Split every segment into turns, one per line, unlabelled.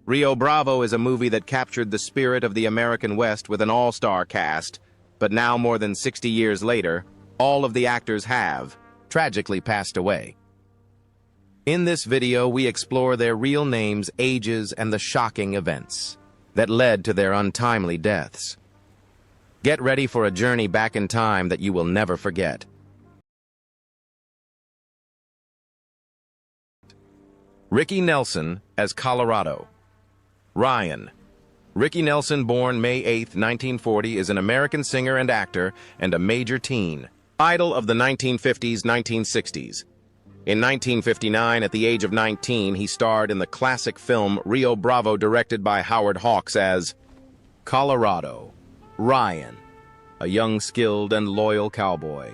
Rio Bravo is a movie that captured the spirit of the American West with an all-star cast, but now more than 60 years later, all of the actors have, tragically passed away. In this video, we explore their real names, ages, and the shocking events that led to their untimely deaths. Get ready for a journey back in time that you will never forget. Ricky Nelson as Colorado. Ryan. Ricky Nelson, born May 8, 1940, is an American singer and actor and a major teen idol of the 1950s-1960s. In 1959, at the age of 19, he starred in the classic film Rio Bravo, directed by Howard Hawks, as Colorado. Ryan, a young, skilled, and loyal cowboy.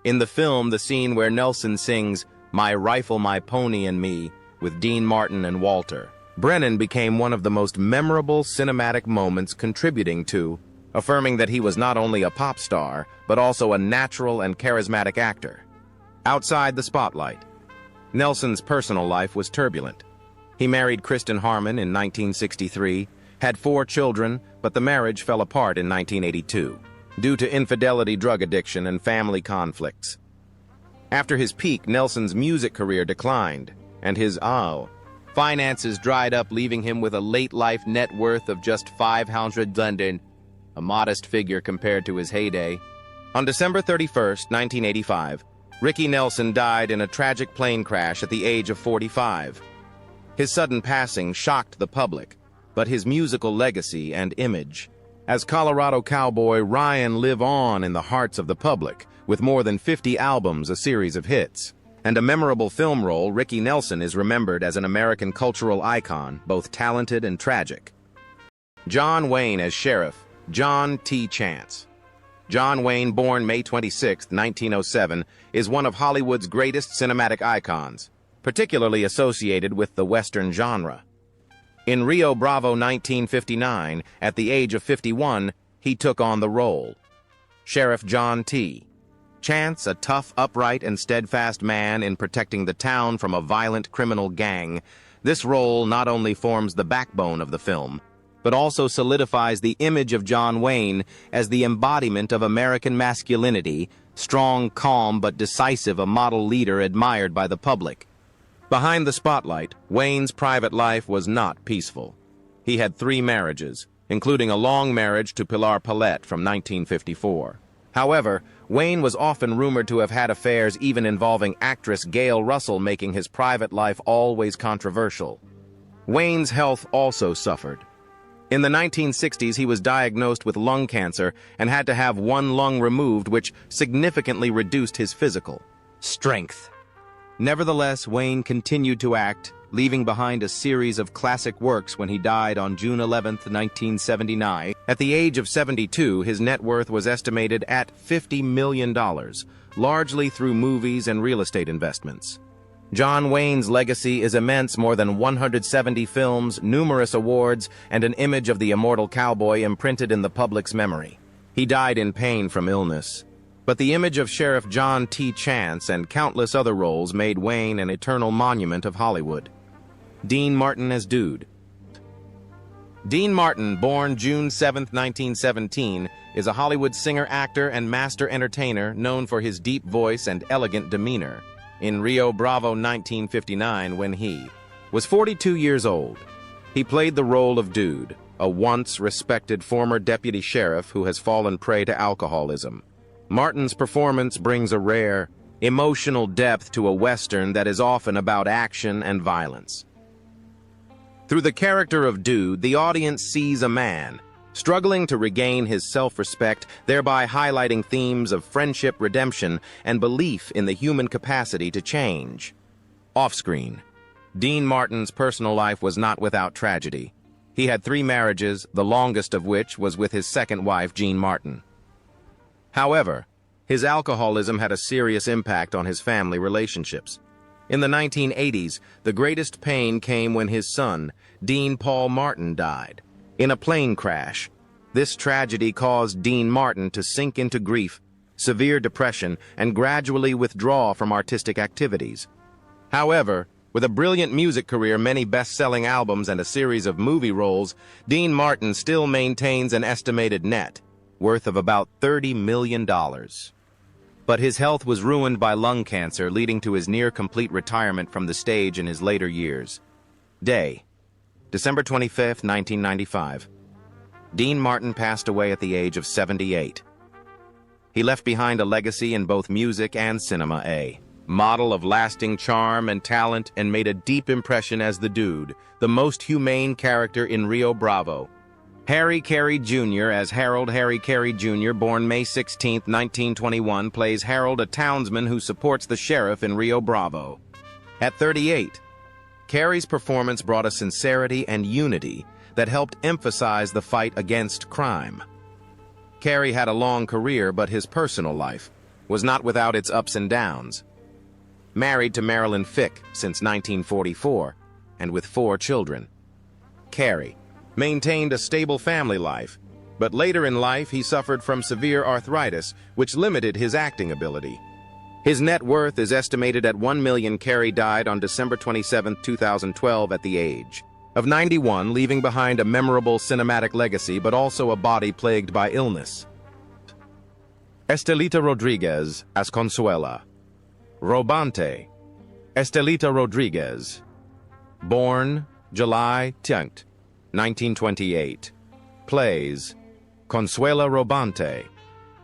In the film, the scene where Nelson sings "My Rifle, My Pony, and Me" with Dean Martin and Walter Brennan became one of the most memorable cinematic moments, contributing to affirming that he was not only a pop star, but also a natural and charismatic actor. Outside the spotlight, Nelson's personal life was turbulent. He married Kristen Harmon in 1963, had 4 children, but the marriage fell apart in 1982 due to infidelity, drug addiction, and family conflicts. After his peak, Nelson's music career declined, and his finances dried up, leaving him with a late-life net worth of just $500, a modest figure compared to his heyday. On December 31, 1985, Ricky Nelson died in a tragic plane crash at the age of 45. His sudden passing shocked the public, but his musical legacy and image as Colorado cowboy Ryan live on in the hearts of the public, with more than 50 albums, a series of hits, and a memorable film role. Ricky Nelson is remembered as an American cultural icon, both talented and tragic. John Wayne as Sheriff John T. Chance. John Wayne, born May 26, 1907, is one of Hollywood's greatest cinematic icons, particularly associated with the Western genre. In Rio Bravo 1959, at the age of 51, he took on the role. Sheriff John T. Chance, a tough, upright, and steadfast man in protecting the town from a violent criminal gang, this role not only forms the backbone of the film, but also solidifies the image of John Wayne as the embodiment of American masculinity, strong, calm, but decisive, a model leader admired by the public. Behind the spotlight, Wayne's private life was not peaceful. He had 3 marriages, including a long marriage to Pilar Paulette from 1954. However, Wayne was often rumored to have had affairs even involving actress Gail Russell, making his private life always controversial. Wayne's health also suffered. In the 1960s, he was diagnosed with lung cancer and had to have 1 lung removed, which significantly reduced his physical strength. Nevertheless, Wayne continued to act, leaving behind a series of classic works when he died on June 11, 1979. At the age of 72, his net worth was estimated at $50 million, largely through movies and real estate investments. John Wayne's legacy is immense: more than 170 films, numerous awards, and an image of the immortal cowboy imprinted in the public's memory. He died in pain from illness, but the image of Sheriff John T. Chance and countless other roles made Wayne an eternal monument of Hollywood. Dean Martin as Dude. Dean Martin, born June 7, 1917, is a Hollywood singer, actor, and master entertainer known for his deep voice and elegant demeanor. In Rio Bravo 1959, when he was 42 years old, he played the role of Dude, a once respected former deputy sheriff who has fallen prey to alcoholism. Martin's performance brings a rare, emotional depth to a Western that is often about action and violence. Through the character of Dude, the audience sees a man struggling to regain his self-respect, thereby highlighting themes of friendship, redemption, and belief in the human capacity to change. Off-screen, Dean Martin's personal life was not without tragedy. He had 3 marriages, the longest of which was with his second wife, Jean Martin. However, his alcoholism had a serious impact on his family relationships. In the 1980s, the greatest pain came when his son, Dean Paul Martin, died in a plane crash. This tragedy caused Dean Martin to sink into grief, severe depression, and gradually withdraw from artistic activities. However, With a brilliant music career, many best-selling albums, and a series of movie roles, Dean Martin still maintains an estimated net worth of about $30 million. But his health was ruined by lung cancer, leading to his near-complete retirement from the stage in his later years. Day, December 25, 1995. Dean Martin passed away at the age of 78. He left behind a legacy in both music and cinema, a model of lasting charm and talent, and made a deep impression as the Dude, the most humane character in Rio Bravo. Harry Carey Jr. as Harold Harry Carey Jr., born May 16, 1921, plays Harold, a townsman who supports the sheriff in Rio Bravo. At 38, Carey's performance brought a sincerity and unity that helped emphasize the fight against crime. Carey had a long career, but his personal life was not without its ups and downs. Married to Marilyn Fick since 1944, and with 4 children, Carey maintained a stable family life, but later in life he suffered from severe arthritis, which limited his acting ability. His net worth is estimated at $1 million. Carey died on December 27, 2012 at the age of 91, leaving behind a memorable cinematic legacy, but also a body plagued by illness. Estelita Rodriguez as Consuela Robante. Estelita Rodriguez, born July 10, 1928, plays Consuela Robante,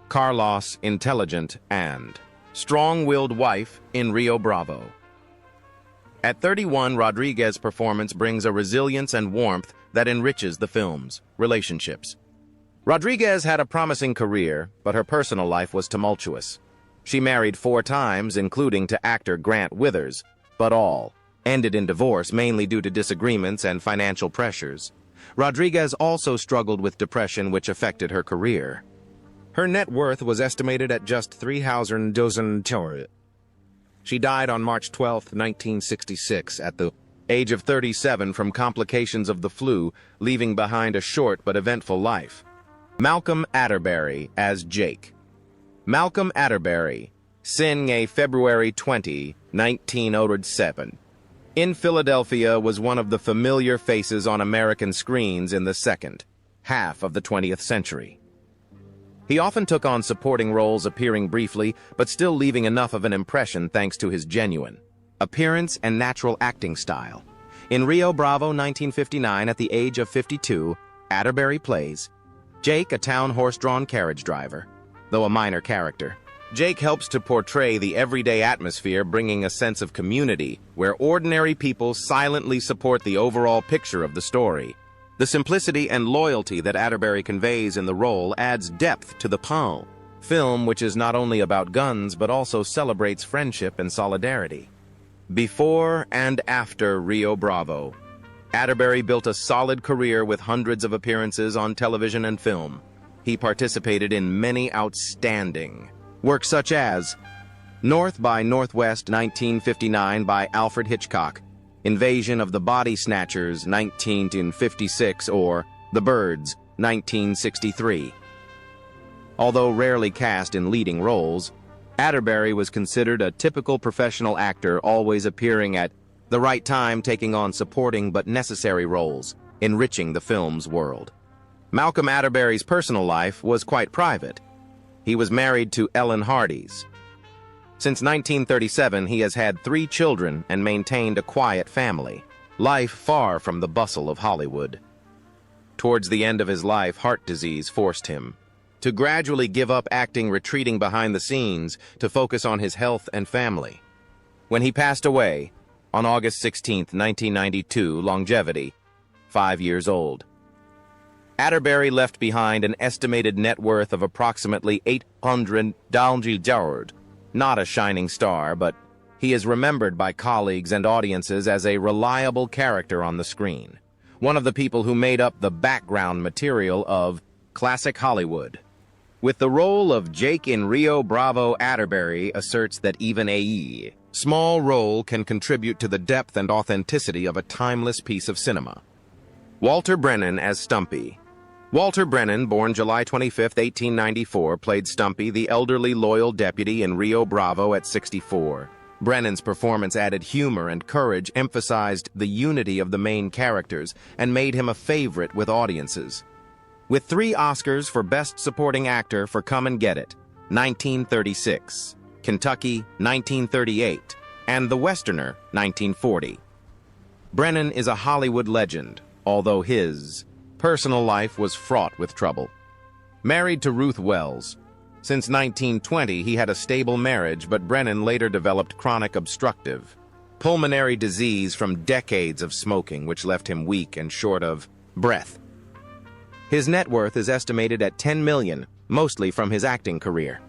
Carlos' intelligent and strong-willed wife in Rio Bravo. At 31, Rodriguez's performance brings a resilience and warmth that enriches the film's relationships. Rodriguez had a promising career, but her personal life was tumultuous. She married 4 times, including to actor Grant Withers, but all ended in divorce, mainly due to disagreements and financial pressures. Rodriguez also struggled with depression, which affected her career. Her net worth was estimated at just $300,000. She died on March 12, 1966, at the age of 37 from complications of the flu, leaving behind a short but eventful life. Malcolm Atterbury as Jake. Malcolm Atterbury, sin a February 20, 1907. In Philadelphia, was one of the familiar faces on American screens in the second half of the 20th century. He often took on supporting roles, appearing briefly, but still leaving enough of an impression thanks to his genuine appearance and natural acting style. In Rio Bravo 1959, at the age of 52, Atterbury plays Jake, a town horse-drawn carriage driver. Though a minor character, Jake helps to portray the everyday atmosphere, bringing a sense of community where ordinary people silently support the overall picture of the story. The simplicity and loyalty that Atterbury conveys in the role adds depth to the film, which is not only about guns but also celebrates friendship and solidarity. Before and after Rio Bravo, Atterbury built a solid career with hundreds of appearances on television and film. He participated in many outstanding works such as North by Northwest 1959 by Alfred Hitchcock, Invasion of the Body Snatchers 1956, or The Birds 1963. Although rarely cast in leading roles, Atterbury was considered a typical professional actor, always appearing at the right time, taking on supporting but necessary roles, enriching the film's world. Malcolm Atterbury's personal life was quite private. He was married to Ellen Hardee's. Since 1937, he has had 3 children and maintained a quiet family life far from the bustle of Hollywood. Towards the end of his life, heart disease forced him to gradually give up acting, retreating behind the scenes to focus on his health and family. When he passed away on August 16, 1992, longevity, 5 years old. Atterbury left behind an estimated net worth of approximately $800,000. Not a shining star, but he is remembered by colleagues and audiences as a reliable character on the screen, one of the people who made up the background material of classic Hollywood. With the role of Jake in Rio Bravo, Atterbury asserts that even a small role can contribute to the depth and authenticity of a timeless piece of cinema. Walter Brennan as Stumpy. Walter Brennan, born July 25, 1894, played Stumpy, the elderly loyal deputy in Rio Bravo at 64. Brennan's performance added humor and courage, emphasized the unity of the main characters, and made him a favorite with audiences. With 3 Oscars for Best Supporting Actor for Come and Get It, 1936, Kentucky, 1938, and The Westerner, 1940. Brennan is a Hollywood legend, although his personal life was fraught with trouble. Married to Ruth Wells. Since 1920, he had a stable marriage, but Brennan later developed chronic obstructive pulmonary disease from decades of smoking, which left him weak and short of breath. His net worth is estimated at $10 million, mostly from his acting career.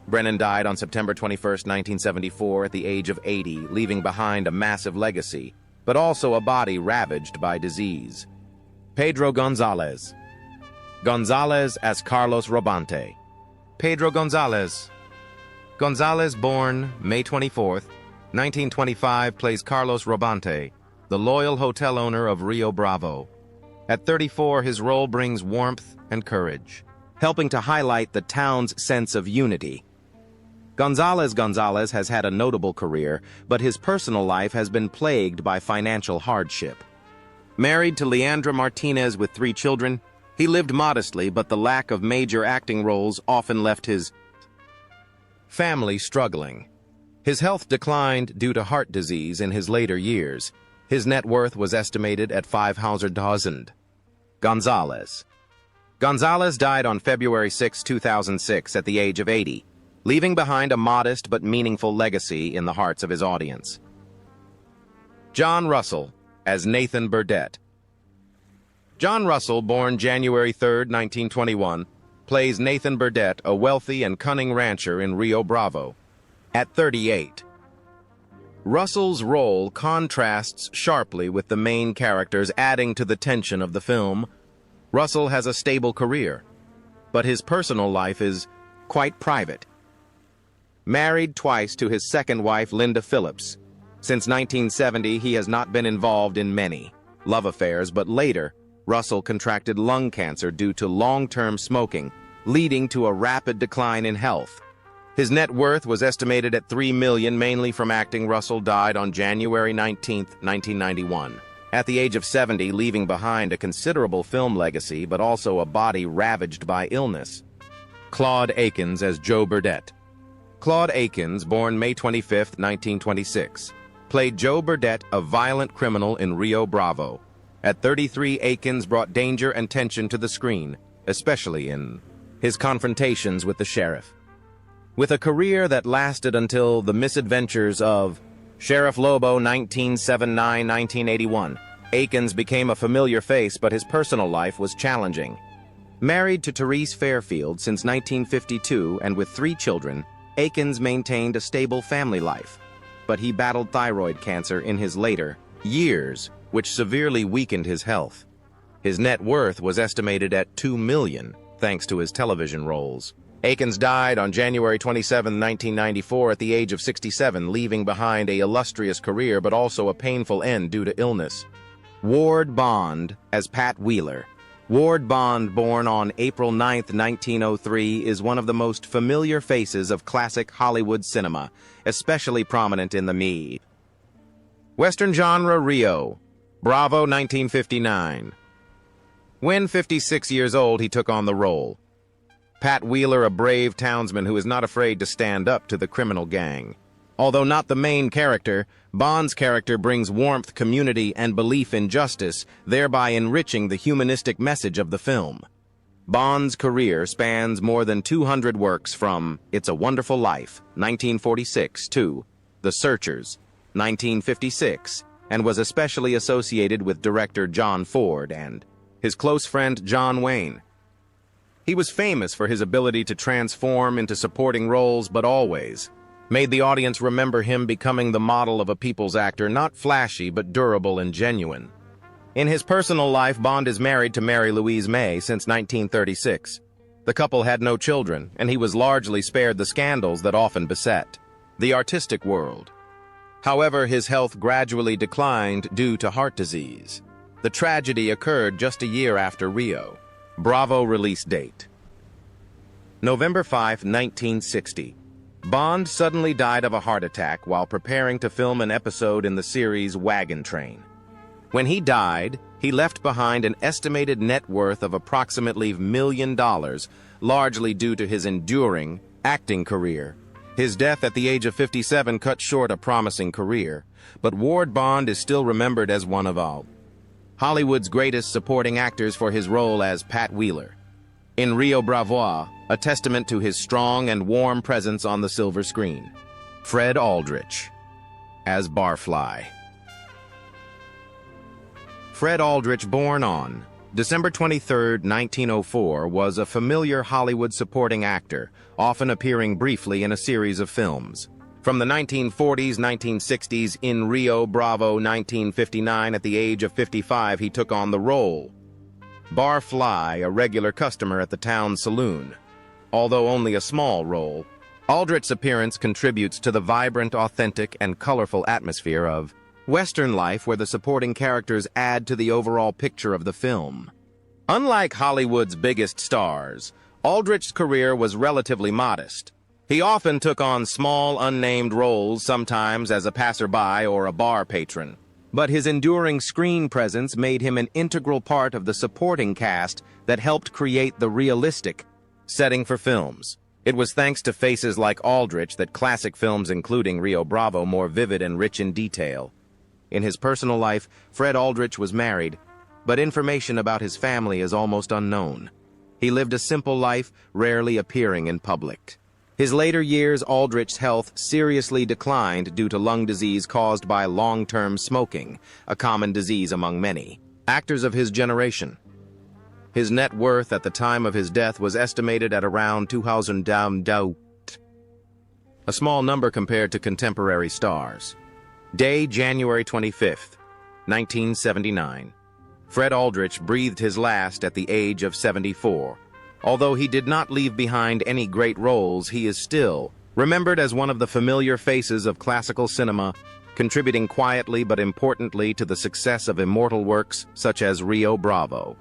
Brennan died on September 21, 1974, at the age of 80, leaving behind a massive legacy, but also a body ravaged by disease. Pedro Gonzalez. Gonzalez as Carlos Robante. Pedro Gonzalez. Gonzalez, born May 24, 1925, plays Carlos Robante, the loyal hotel owner of Rio Bravo. At 34, his role brings warmth and courage, helping to highlight the town's sense of unity. Gonzalez has had a notable career, but his personal life has been plagued by financial hardship. Married to Leandra Martinez with 3 children, he lived modestly, but the lack of major acting roles often left his family struggling. His health declined due to heart disease in his later years. His net worth was estimated at $500,000. Gonzalez. Gonzalez died on February 6, 2006, at the age of 80, leaving behind a modest but meaningful legacy in the hearts of his audience. John Russell as Nathan Burdett. John Russell, born January 3, 1921, plays Nathan Burdett, a wealthy and cunning rancher in Rio Bravo. At 38, Russell's role contrasts sharply with the main characters, adding to the tension of the film. Russell has a stable career, but his personal life is quite private. Married twice to his second wife, Linda Phillips. Since 1970, he has not been involved in many love affairs, but later, Russell contracted lung cancer due to long-term smoking, leading to a rapid decline in health. His net worth was estimated at $3 million, mainly from acting. Russell died on January 19, 1991, at the age of 70, leaving behind a considerable film legacy, but also a body ravaged by illness. Claude Akins as Joe Burdett. Claude Akins, born May 25, 1926, played Joe Burdett, a violent criminal in Rio Bravo. At 33, Akins brought danger and tension to the screen, especially in his confrontations with the sheriff. With a career that lasted until The Misadventures of Sheriff Lobo 1979-1981, Akins became a familiar face, but his personal life was challenging. Married to Therese Fairfield since 1952 and with 3 children, Akins maintained a stable family life, but he battled thyroid cancer in his later years, which severely weakened his health. His net worth was estimated at $2 million, thanks to his television roles. Akins died on January 27, 1994, at the age of 67, leaving behind an illustrious career but also a painful end due to illness. Ward Bond as Pat Wheeler. Ward Bond, born on April 9, 1903, is one of the most familiar faces of classic Hollywood cinema, especially prominent in the Western genre. Rio Bravo 1959. When 56 years old, he took on the role. Pat Wheeler, a brave townsman who is not afraid to stand up to the criminal gang. Although not the main character, Bond's character brings warmth, community, and belief in justice, thereby enriching the humanistic message of the film. Bond's career spans more than 200 works, from It's a Wonderful Life, 1946, to The Searchers, 1956, and was especially associated with director John Ford and his close friend John Wayne. He was famous for his ability to transform into supporting roles, but always made the audience remember him becoming the model of a people's actor, not flashy but durable and genuine. In his personal life, Bond is married to Mary Louise May since 1936. The couple had no children, and he was largely spared the scandals that often beset the artistic world. However, his health gradually declined due to heart disease. The tragedy occurred just a year after Rio Bravo release date. November 5, 1960. Bond suddenly died of a heart attack while preparing to film an episode in the series Wagon Train. When he died, he left behind an estimated net worth of approximately $1 million, largely due to his enduring acting career. His death at the age of 57 cut short a promising career, but Ward Bond is still remembered as one of Hollywood's greatest supporting actors for his role as Pat Wheeler in Rio Bravo, a testament to his strong and warm presence on the silver screen. Fred Aldrich as Barfly. Fred Aldrich, born on December 23, 1904, was a familiar Hollywood supporting actor, often appearing briefly in a series of films. From the 1940s, 1960s, in Rio Bravo 1959, at the age of 55, he took on the role Barfly, a regular customer at the town saloon. Although only a small role, Aldrich's appearance contributes to the vibrant, authentic, and colorful atmosphere of Western life, where the supporting characters add to the overall picture of the film. Unlike Hollywood's biggest stars, Aldrich's career was relatively modest. He often took on small, unnamed roles, sometimes as a passerby or a bar patron. But his enduring screen presence made him an integral part of the supporting cast that helped create the realistic setting for films. It was thanks to faces like Aldrich that classic films, including Rio Bravo, more vivid and rich in detail. In his personal life, Fred Aldrich was married, but information about his family is almost unknown. He lived a simple life, rarely appearing in public. His later years, Aldrich's health seriously declined due to lung disease caused by long-term smoking, a common disease among many actors of his generation. His net worth at the time of his death was estimated at around $2,000, a small number compared to contemporary stars. Day, January 25, 1979. Fred Aldrich breathed his last at the age of 74. Although he did not leave behind any great roles, he is still remembered as one of the familiar faces of classical cinema, contributing quietly but importantly to the success of immortal works such as Rio Bravo.